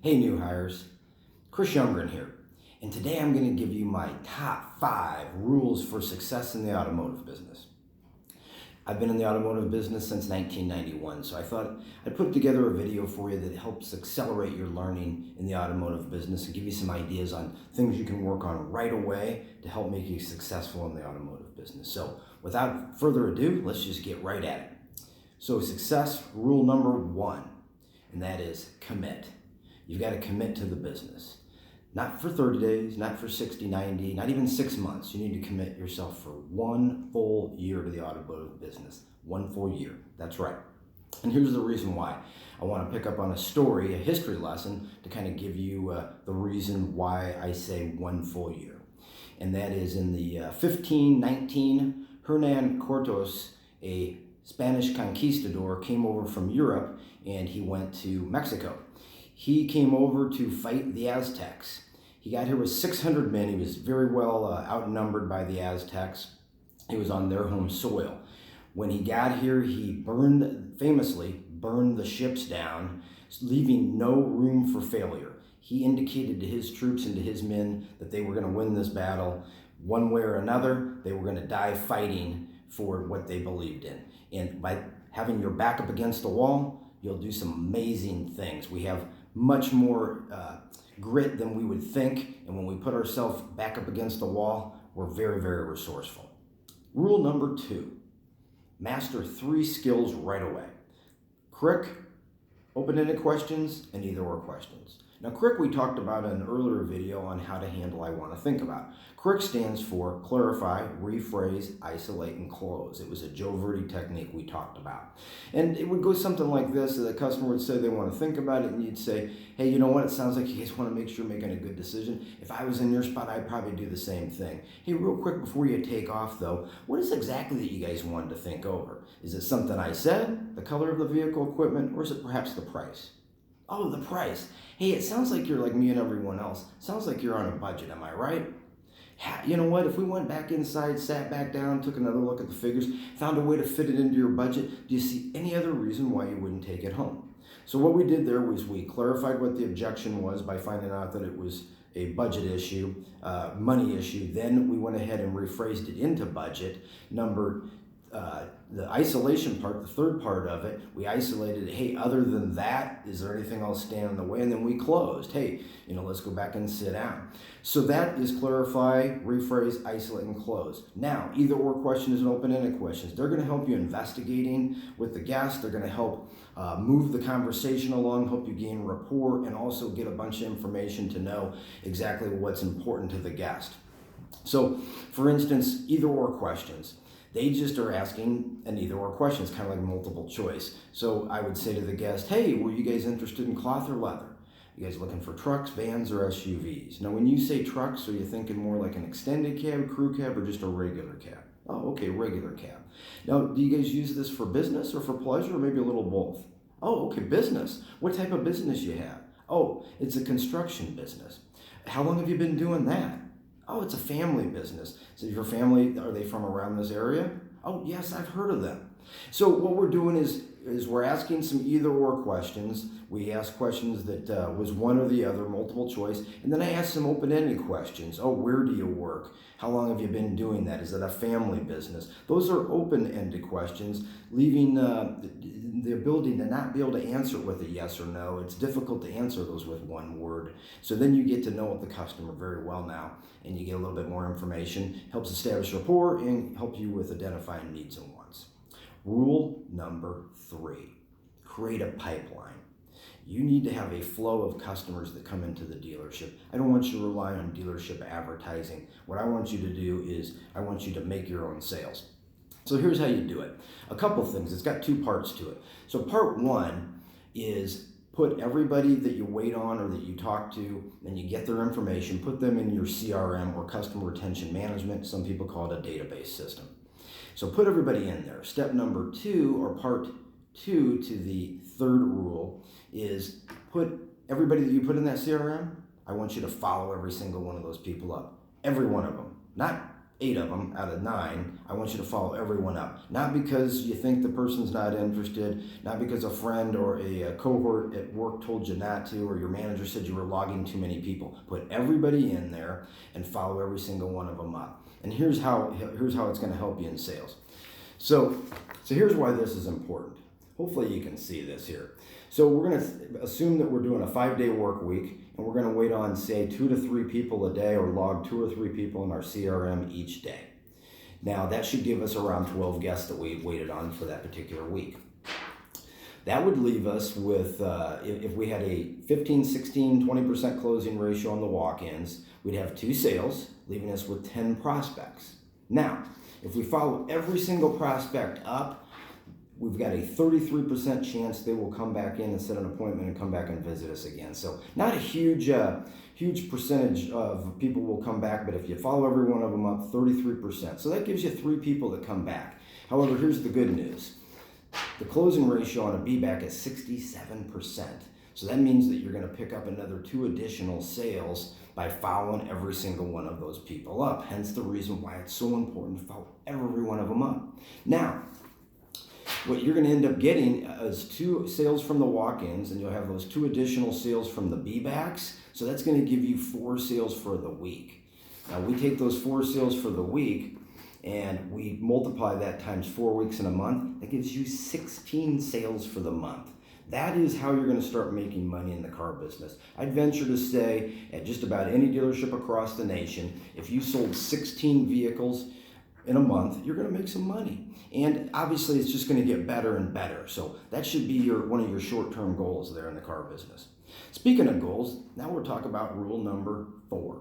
Hey new hires, Chris Youngren here, and today I'm going to give you my top 5 rules for success in the automotive business. I've been in the automotive business since 1991, so I thought I'd put together a video for you that helps accelerate your learning in the automotive business and give you some ideas on things you can work on right away to help make you successful in the automotive business. So without further ado, let's just get right at it. So success rule number 1, and that is commit. You've got to commit to the business. Not for 30 days, not for 60, 90, not even 6 months. You need to commit yourself for 1 full year to the automotive business. 1 full year, that's right. And here's the reason why. I want to pick up on a story, a history lesson, to kind of give you the reason why I say 1 full year. And that is in the 1519, Hernan Cortes, a Spanish conquistador, came over from Europe and he went to Mexico. He came over to fight the Aztecs. He got here with 600 men. He was very well outnumbered by the Aztecs. He was on their home soil. When he got here, he famously burned the ships down, leaving no room for failure. He indicated to his troops and to his men that they were going to win this battle one way or another. They were going to die fighting for what they believed in. And by having your back up against the wall, you'll do some amazing things. We have much more grit than we would think, and when we put ourselves back up against the wall, we're very, very resourceful. Rule number 2, master 3 skills right away. Crick, open-ended questions, and either-or questions. Now, Crick we talked about in an earlier video on how to handle I want to think about. Crick stands for clarify, rephrase, isolate, and close. It was a Joe Verdi technique we talked about. And it would go something like this. The customer would say they want to think about it, and you'd say, hey, you know what? It sounds like you guys want to make sure you're making a good decision. If I was in your spot, I'd probably do the same thing. Hey, real quick before you take off, though, what is exactly that you guys wanted to think over? Is it something I said, the color of the vehicle equipment, or is it perhaps the price? Oh, the price. Hey, it sounds like you're like me and everyone else. Sounds like you're on a budget, am I right? You know what? If we went back inside, sat back down, took another look at the figures, found a way to fit it into your budget, do you see any other reason why you wouldn't take it home? So what we did there was we clarified what the objection was by finding out that it was a budget issue, money issue. Then we went ahead and rephrased it into budget. The isolation part, the third part of it, we isolated, hey, other than that, is there anything else standing in the way? And then we closed, hey, let's go back and sit down. So that is clarify, rephrase, isolate, and close. Now, either or questions and open-ended questions. They're going to help you investigating with the guest. They're going to help move the conversation along, help you gain rapport, and also get a bunch of information to know exactly what's important to the guest. So, for instance, either or questions. They just are asking an either or question. It's kind of like multiple choice. So I would say to the guest, hey, were you guys interested in cloth or leather? You guys looking for trucks, vans, or SUVs? Now, when you say trucks, are you thinking more like an extended cab, crew cab, or just a regular cab? Oh, okay, regular cab. Now, do you guys use this for business or for pleasure, or maybe a little both? Oh, okay, business. What type of business you have? Oh, it's a construction business. How long have you been doing that? Oh, it's a family business. So your family, are they from around this area? Oh, yes, I've heard of them. So what we're doing is we're asking some either or questions. We ask questions that was one or the other, multiple choice. And then I ask some open-ended questions. Oh, where do you work? How long have you been doing that? Is it a family business? Those are open-ended questions, leaving the ability to not be able to answer it with a yes or no. It's difficult to answer those with one word. So then you get to know the customer very well now, and you get a little bit more information, helps establish rapport, and help you with identifying needs and wants. Rule number 3, create a pipeline. You need to have a flow of customers that come into the dealership. I don't want you to rely on dealership advertising. What I want you to do is I want you to make your own sales. So here's how you do it. A couple things. It's got 2 parts to it. So part 1 is put everybody that you wait on or that you talk to and you get their information, put them in your CRM or customer retention management. Some people call it a database system. So put everybody in there. Step number 2, or part 2 to the third rule, is put everybody that you put in that CRM, I want you to follow every single one of those people up. Every one of them. Not 8 of them out of 9, I want you to follow everyone up. Not because you think the person's not interested, not because a friend or a cohort at work told you not to, or your manager said you were logging too many people. Put everybody in there and follow every single one of them up. And here's how it's going to help you in sales. So here's why this is important. Hopefully you can see this here. So we're going to assume that we're doing a 5-day work week, and we're going to wait on, say, 2 to 3 people a day, or log 2 or 3 people in our CRM each day. Now that should give us around 12 guests that we waited on for that particular week. That would leave us with, if we had a 15, 16, 20% closing ratio on the walk-ins, we'd have 2 sales, leaving us with 10 prospects. Now, if we follow every single prospect up, we've got a 33% chance they will come back in and set an appointment and come back and visit us again. So not a huge percentage of people will come back, but if you follow every one of them up, 33%. So that gives you 3 people that come back. However, here's the good news. The closing ratio on a B-back is 67%. So that means that you're going to pick up another 2 additional sales by following every single one of those people up. Hence the reason why it's so important to follow every one of them up. Now, what you're going to end up getting is 2 sales from the walk-ins, and you'll have those 2 additional sales from the B-backs. So that's going to give you 4 sales for the week. Now we take those 4 sales for the week and we multiply that times 4 weeks in a month. That gives you 16 sales for the month. That is how you're going to start making money in the car business. I'd venture to say at just about any dealership across the nation, if you sold 16 vehicles in a month, you're going to make some money. And obviously it's just going to get better and better. So that should be one of your short-term goals there in the car business. Speaking of goals, now we'll talk about rule number 4.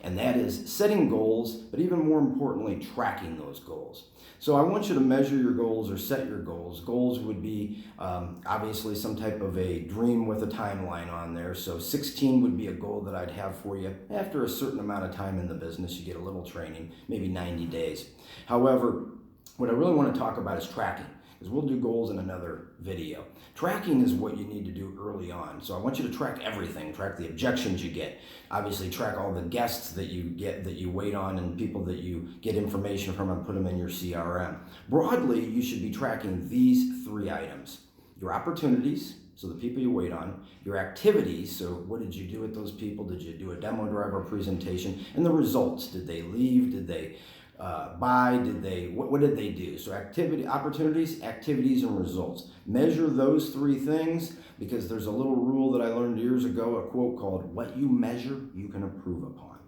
And that is setting goals, but even more importantly, tracking those goals. So I want you to measure your goals or set your goals. Goals would be obviously some type of a dream with a timeline on there. So 16 would be a goal that I'd have for you. After a certain amount of time in the business, you get a little training, maybe 90 days. However, what I really want to talk about is tracking, because we'll do goals in another video. Tracking is what you need to do early on. So I want you to track everything, track the objections you get. Obviously track all the guests that you get, that you wait on, and people that you get information from and put them in your CRM. Broadly, you should be tracking these 3 items. Your opportunities, so the people you wait on, your activities, so what did you do with those people? Did you do a demo drive or presentation? And the results, did they leave? Did they buy? Did they, what did they do? So opportunities, activities, and results. Measure those 3 things, because there's a little rule that I learned years ago, a quote called, "What you measure, you can improve upon."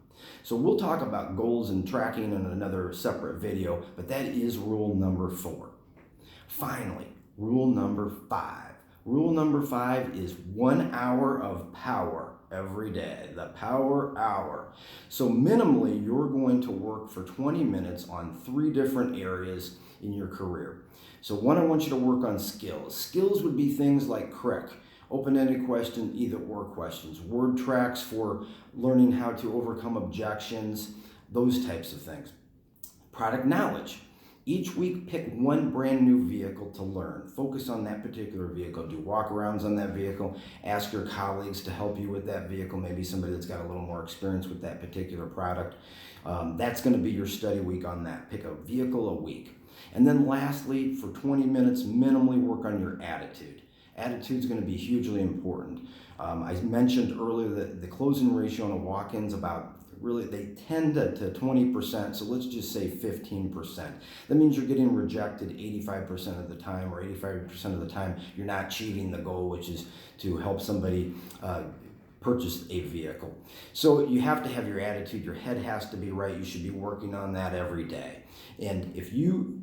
So we'll talk about goals and tracking in another separate video, but that is rule number 4. Finally, rule number 5. Rule number 5 is 1 hour of power every day, the power hour. So minimally, you're going to work for 20 minutes on 3 different areas in your career. So 1, I want you to work on skills. Skills would be things like CRIC, open-ended question, either or questions, word tracks for learning how to overcome objections, those types of things. Product knowledge. Each week, pick 1 brand new vehicle to learn. Focus on that particular vehicle. Do walk-arounds on that vehicle. Ask your colleagues to help you with that vehicle. Maybe somebody that's got a little more experience with that particular product. That's going to be your study week on that. Pick a vehicle a week. And then lastly, for 20 minutes, minimally work on your attitude. Attitude is going to be hugely important. I mentioned earlier that the closing ratio on a walk-in is about, really, they tend to 20%, so let's just say 15%. That means you're getting rejected 85% of the time, or 85% of the time you're not achieving the goal, which is to help somebody purchase a vehicle. So you have to have your attitude, your head has to be right, you should be working on that every day. And if you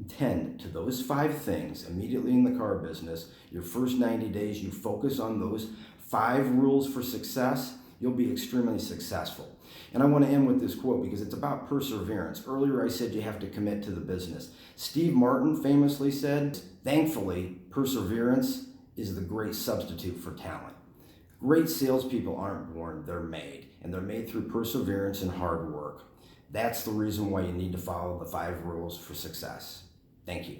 tend to those 5 things immediately in the car business, your first 90 days, you focus on those 5 rules for success, you'll be extremely successful. And I want to end with this quote because it's about perseverance. Earlier I said you have to commit to the business. Steve Martin famously said, "Thankfully, perseverance is the great substitute for talent." Great salespeople aren't born, they're made. And they're made through perseverance and hard work. That's the reason why you need to follow the 5 rules for success. Thank you.